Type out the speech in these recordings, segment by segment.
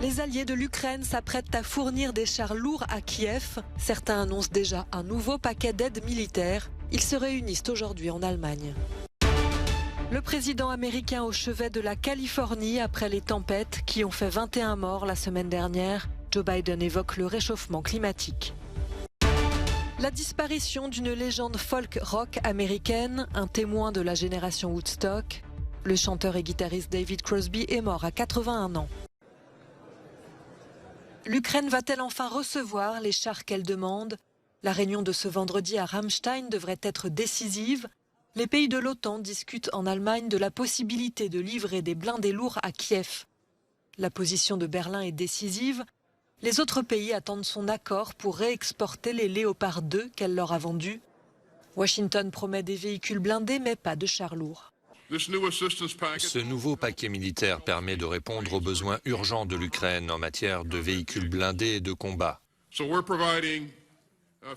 Les alliés de l'Ukraine s'apprêtent à fournir des chars lourds à Kiev. Certains annoncent déjà un nouveau paquet d'aide militaire. Ils se réunissent aujourd'hui en Allemagne. Le président américain au chevet de la Californie après les tempêtes qui ont fait 21 morts la semaine dernière. Joe Biden évoque le réchauffement climatique. La disparition d'une légende folk-rock américaine, un témoin de la génération Woodstock. Le chanteur et guitariste David Crosby est mort à 81 ans. L'Ukraine va-t-elle enfin recevoir les chars qu'elle demande? La réunion de ce vendredi à Ramstein devrait être décisive. Les pays de l'OTAN discutent en Allemagne de la possibilité de livrer des blindés lourds à Kiev. La position de Berlin est décisive. Les autres pays attendent son accord pour réexporter les Léopard 2 qu'elle leur a vendus. Washington promet des véhicules blindés mais pas de chars lourds. Ce nouveau paquet militaire permet de répondre aux besoins urgents de l'Ukraine en matière de véhicules blindés et de combat.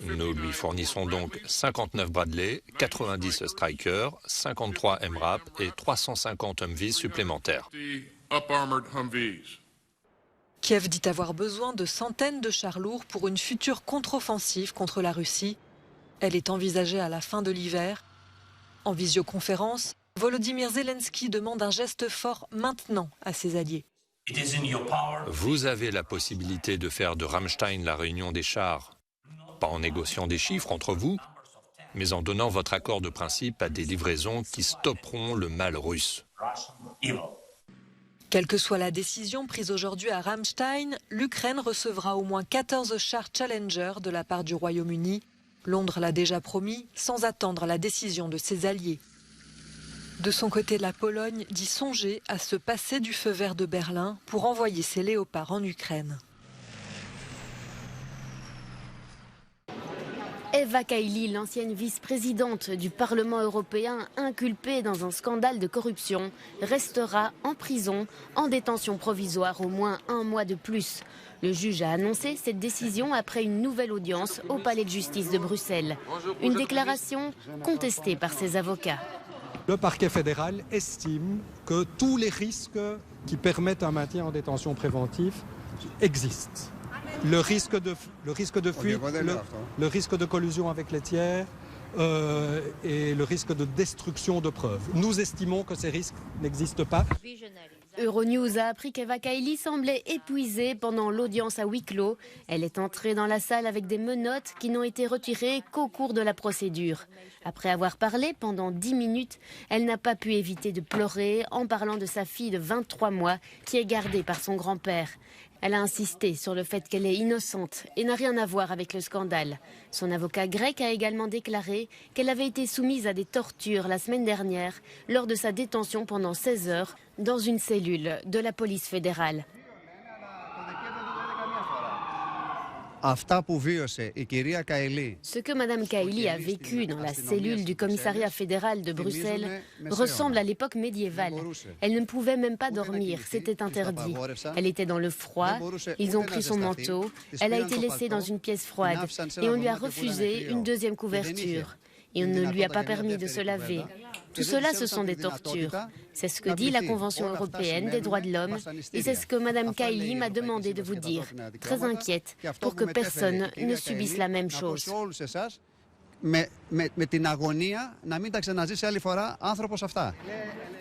Nous lui fournissons donc 59 Bradley, 90 Stryker, 53 MRAP et 350 Humvees supplémentaires. Kiev dit avoir besoin de centaines de chars lourds pour une future contre-offensive contre la Russie. Elle est envisagée à la fin de l'hiver. En visioconférence, Volodymyr Zelensky demande un geste fort maintenant à ses alliés. Vous avez la possibilité de faire de Ramstein la réunion des chars, pas en négociant des chiffres entre vous, mais en donnant votre accord de principe à des livraisons qui stopperont le mal russe. Quelle que soit la décision prise aujourd'hui à Ramstein, l'Ukraine recevra au moins 14 chars Challenger de la part du Royaume-Uni. Londres l'a déjà promis, sans attendre la décision de ses alliés. De son côté, la Pologne dit songer à se passer du feu vert de Berlin pour envoyer ses léopards en Ukraine. Eva Kaili, l'ancienne vice-présidente du Parlement européen inculpée dans un scandale de corruption, restera en prison, en détention provisoire au moins 1 mois de plus. Le juge a annoncé cette décision après une nouvelle audience au Palais de justice de Bruxelles. Une déclaration contestée par ses avocats. Le parquet fédéral estime que tous les risques qui permettent un maintien en détention préventive existent. Le risque de fuite, le risque de collusion avec les tiers et le risque de destruction de preuves. Nous estimons que ces risques n'existent pas. Euronews a appris qu'Eva Kaili semblait épuisée pendant l'audience à huis clos. Elle est entrée dans la salle avec des menottes qui n'ont été retirées qu'au cours de la procédure. Après avoir parlé pendant 10 minutes, elle n'a pas pu éviter de pleurer en parlant de sa fille de 23 mois qui est gardée par son grand-père. Elle a insisté sur le fait qu'elle est innocente et n'a rien à voir avec le scandale. Son avocat grec a également déclaré qu'elle avait été soumise à des tortures la semaine dernière lors de sa détention pendant 16 heures dans une cellule de la police fédérale. Ce que Mme Kaili a vécu dans la cellule du commissariat fédéral de Bruxelles ressemble à l'époque médiévale. Elle ne pouvait même pas dormir, c'était interdit. Elle était dans le froid, ils ont pris son manteau, elle a été laissée dans une pièce froide et on lui a refusé une deuxième couverture. Et on ne lui a pas permis de se laver. Tout cela, ce sont des tortures. C'est ce que dit la Convention européenne des droits de l'homme et c'est ce que Mme Kaili m'a demandé de vous dire, très inquiète, pour que personne ne subisse la même chose.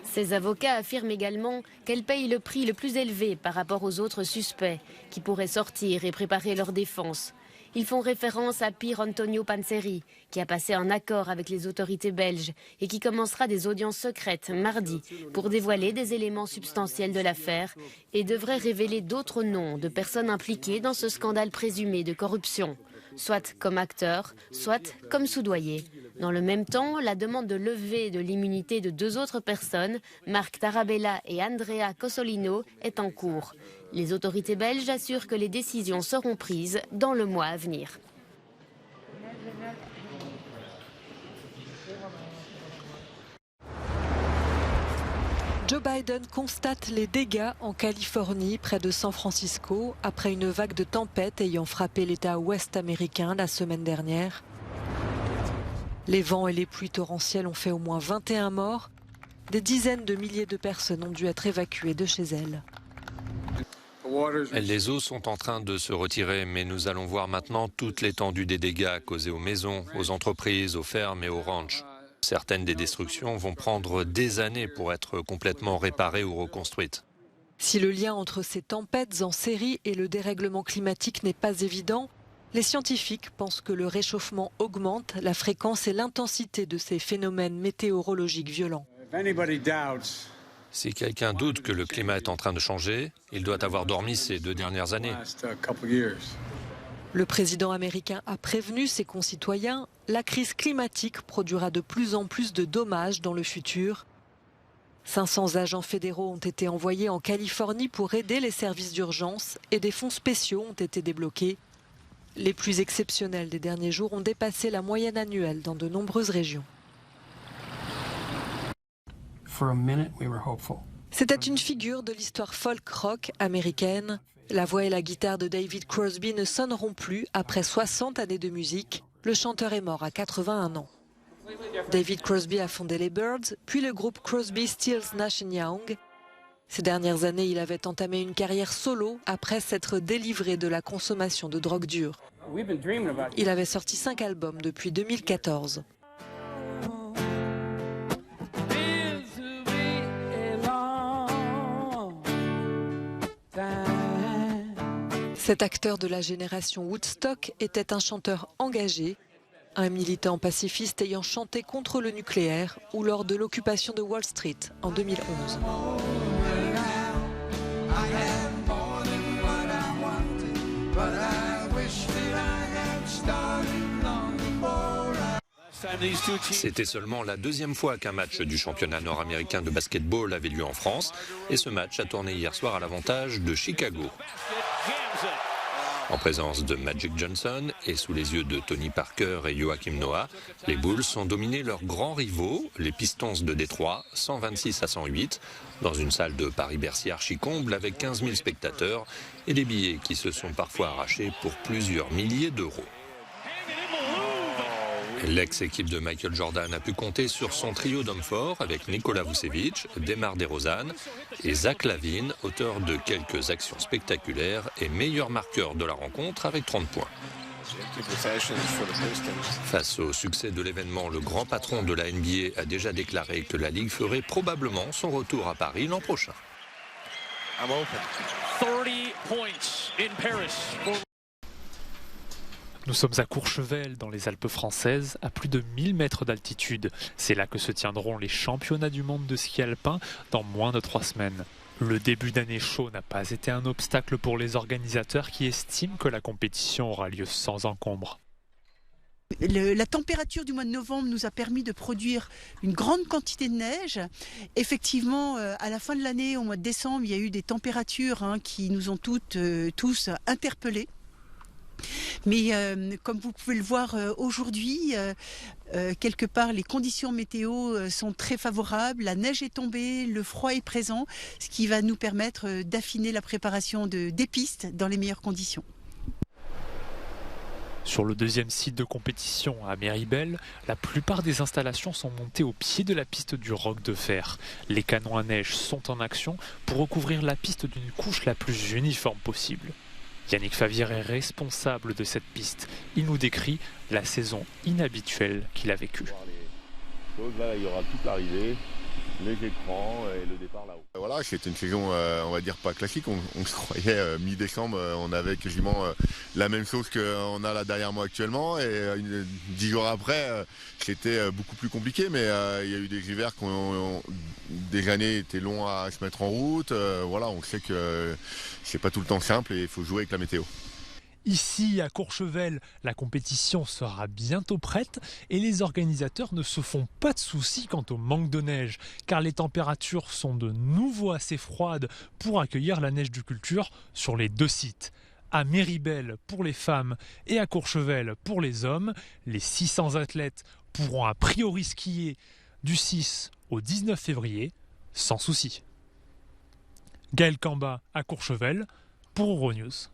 Ses avocats affirment également qu'elle paye le prix le plus élevé par rapport aux autres suspects qui pourraient sortir et préparer leur défense. Ils font référence à Pier Antonio Panzeri, qui a passé un accord avec les autorités belges et qui commencera des audiences secrètes mardi pour dévoiler des éléments substantiels de l'affaire et devrait révéler d'autres noms de personnes impliquées dans ce scandale présumé de corruption, soit comme acteurs, soit comme soudoyés. Dans le même temps, la demande de levée de l'immunité de 2 autres personnes, Marc Tarabella et Andrea Cosolino, est en cours. Les autorités belges assurent que les décisions seront prises dans le mois à venir. Joe Biden constate les dégâts en Californie, près de San Francisco, après une vague de tempêtes ayant frappé l'État ouest américain la semaine dernière. Les vents et les pluies torrentielles ont fait au moins 21 morts. Des dizaines de milliers de personnes ont dû être évacuées de chez elles. Les eaux sont en train de se retirer, mais nous allons voir maintenant toute l'étendue des dégâts causés aux maisons, aux entreprises, aux fermes et aux ranchs. Certaines des destructions vont prendre des années pour être complètement réparées ou reconstruites. Si le lien entre ces tempêtes en série et le dérèglement climatique n'est pas évident, les scientifiques pensent que le réchauffement augmente la fréquence et l'intensité de ces phénomènes météorologiques violents. Si quelqu'un doute que le climat est en train de changer, il doit avoir dormi ces 2 dernières années. Le président américain a prévenu ses concitoyens, la crise climatique produira de plus en plus de dommages dans le futur. 500 agents fédéraux ont été envoyés en Californie pour aider les services d'urgence et des fonds spéciaux ont été débloqués. Les plus exceptionnels des derniers jours ont dépassé la moyenne annuelle dans de nombreuses régions. C'était une figure de l'histoire folk-rock américaine. La voix et la guitare de David Crosby ne sonneront plus après 60 années de musique. Le chanteur est mort à 81 ans. David Crosby a fondé les Byrds, puis le groupe Crosby, Stills, Nash & Young. Ces dernières années, il avait entamé une carrière solo après s'être délivré de la consommation de drogue dure. Il avait sorti 5 albums depuis 2014. Cet acteur de la génération Woodstock était un chanteur engagé, un militant pacifiste ayant chanté contre le nucléaire ou lors de l'occupation de Wall Street en 2011. C'était seulement la 2e fois qu'un match du championnat nord-américain de basketball avait lieu en France et ce match a tourné hier soir à l'avantage de Chicago. En présence de Magic Johnson et sous les yeux de Tony Parker et Joakim Noah, les Bulls ont dominé leurs grands rivaux, les Pistons de Détroit, 126-108, dans une salle de Paris-Bercy archi-comble avec 15 000 spectateurs et des billets qui se sont parfois arrachés pour plusieurs milliers d'euros. L'ex-équipe de Michael Jordan a pu compter sur son trio d'hommes forts avec Nikola Vucevic, Demar DeRozan et Zach LaVine, auteur de quelques actions spectaculaires et meilleur marqueur de la rencontre avec 30 points. Face au succès de l'événement, le grand patron de la NBA a déjà déclaré que la Ligue ferait probablement son retour à Paris l'an prochain. 30 points in Paris. Nous sommes à Courchevel, dans les Alpes françaises, à plus de 1000 mètres d'altitude. C'est là que se tiendront les championnats du monde de ski alpin dans moins de 3 semaines. Le début d'année chaud n'a pas été un obstacle pour les organisateurs qui estiment que la compétition aura lieu sans encombre. La température du mois de novembre nous a permis de produire une grande quantité de neige. Effectivement, à la fin de l'année, au mois de décembre, il y a eu des températures qui nous ont tous interpellés. Mais comme vous pouvez le voir aujourd'hui, quelque part les conditions météo sont très favorables, la neige est tombée, le froid est présent, ce qui va nous permettre d'affiner la préparation des pistes dans les meilleures conditions. Sur le 2e site de compétition à Méribel, la plupart des installations sont montées au pied de la piste du Roc de Fer. Les canons à neige sont en action pour recouvrir la piste d'une couche la plus uniforme possible. Yannick Favier est responsable de cette piste. Il nous décrit la saison inhabituelle qu'il a vécue. Là, il y aura toute l'arrivée, les écrans et le départ là-haut. Voilà, c'était une saison, on va dire pas classique. On se croyait mi-décembre, on avait quasiment la même chose qu'on a là derrière moi actuellement. Et 10 jours après, c'était beaucoup plus compliqué. Mais il y a eu des hivers des années étaient longs à se mettre en route. Voilà, on sait que c'est pas tout le temps simple et il faut jouer avec la météo. Ici, à Courchevel, la compétition sera bientôt prête et les organisateurs ne se font pas de soucis quant au manque de neige, car les températures sont de nouveau assez froides pour accueillir la neige du culture sur les 2 sites. À Méribel pour les femmes et à Courchevel pour les hommes, les 600 athlètes pourront a priori skier du 6 au 19 février sans souci. Gaël Camba à Courchevel pour Euronews.